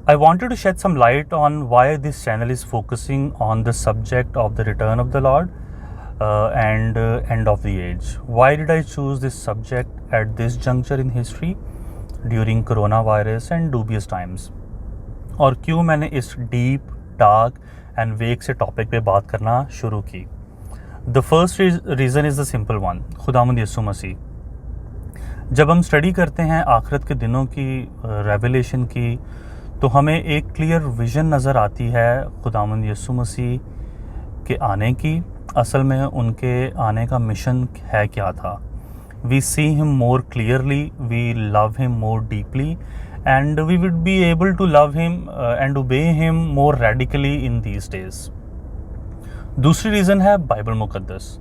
I wanted to shed some light on why this channel is focusing on the subject of the return of the Lord and end of the age. Why did I choose this subject at this juncture in history during coronavirus and dubious times? और क्यों मैंने इस deep, dark and वेग से topic पे बात करना शुरू की? The first reason is the simple one, खुदावंद यीशु मसीह। जब हम स्टडी करते हैं आखिरत के दिनों की, रेवलेशन की, तो हमें एक क्लियर विज़न नज़र आती है खुदावंद यीशु मसीह के आने की। असल में उनके आने का मिशन है क्या था? We see him more clearly, we love him more deeply, and we would be able to love him and obey him more radically in these days. दूसरी रीज़न है बाइबल मुकद्दस।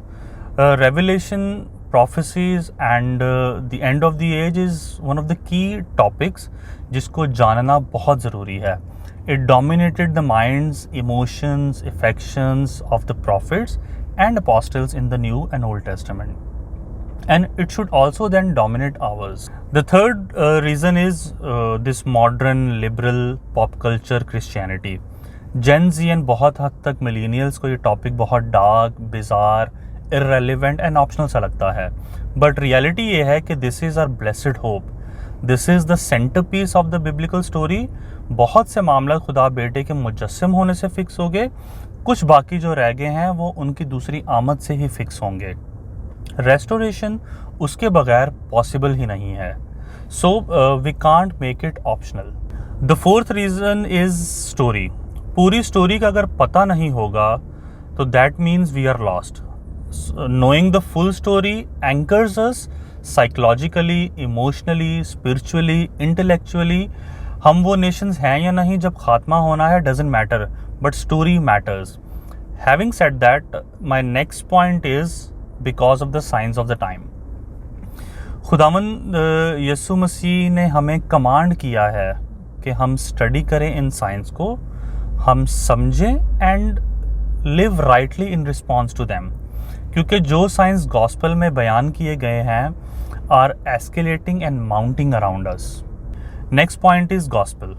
Revelation, prophecies and the end of the age is one of the key topics जिसको जानना बहुत ज़रूरी है। It dominated the minds, emotions, affections of the prophets and apostles in the New and Old Testament. And it should also then dominate ours. The third reason is this modern liberal pop culture Christianity. Gen Z and बहुत हद तक millennials को ये topic बहुत dark, bizarre, irrelevant and optional सा लगता है, but reality ये है कि this is our blessed hope, this is the centrepiece of the biblical story. बहुत से मामला खुदा बेटे के मुजस्सम होने से फिक्स हो गए, कुछ बाकी जो रह गए हैं वो उनकी दूसरी आमद से ही फिक्स होंगे। रेस्टोरेशन उसके बगैर पॉसिबल ही नहीं है, so we can't make it optional. The fourth reason is story. पूरी स्टोरी का अगर पता नहीं होगा तो that means we are lost. Knowing the full story anchors us psychologically, emotionally, spiritually, intellectually. हम वो nations हैं या नहीं जब खात्मा होना है doesn't matter, but story matters. Having said that, my next point is because of the signs of the time. खुदावंद यीशु मसीह ने हमें कमांड किया है कि हम स्टडी करें इन साइंस को, हम समझें and live rightly in response to them, क्योंकि जो साइंस गॉस्पेल में बयान किए गए हैं are escalating and mounting around us. Next point is gospel.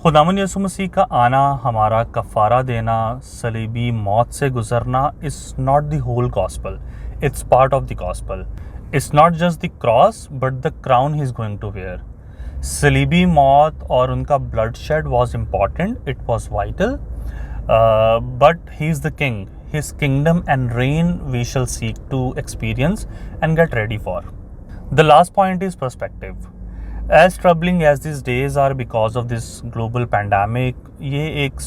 खुदावंद यीशु मसीह का आना, हमारा कफ़ारा देना, सलीबी मौत से गुजरना is not the whole gospel, it's part of the gospel. It's not just the cross but the crown he is going to wear. सलीबी मौत और उनका blood shed was important, it was vital, but he is the king. His kingdom and reign we shall seek to experience and get ready for. The last point is perspective. As troubling as these days are because of this global pandemic, ये एक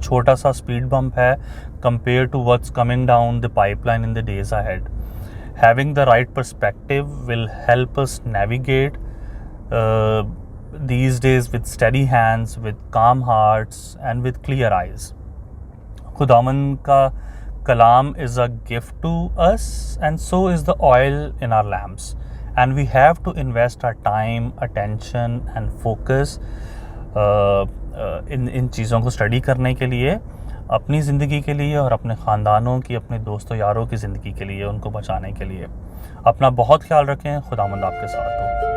छोटा सा speed bump है compared to what's coming down the pipeline in the days ahead. Having the right perspective will help us navigate these days with steady hands, with calm hearts and with clear eyes. खुदावंद का कलाम is a gift to us and so is the oil in our lamps, and we have to invest our time, attention and focus इन चीज़ों को study करने के लिए, अपनी ज़िंदगी के लिए और अपने ख़ानदानों की, अपने दोस्तों यारों की ज़िंदगी के लिए, उनको बचाने के लिए। अपना बहुत ख्याल रखें। खुदावंद आपके साथ हो।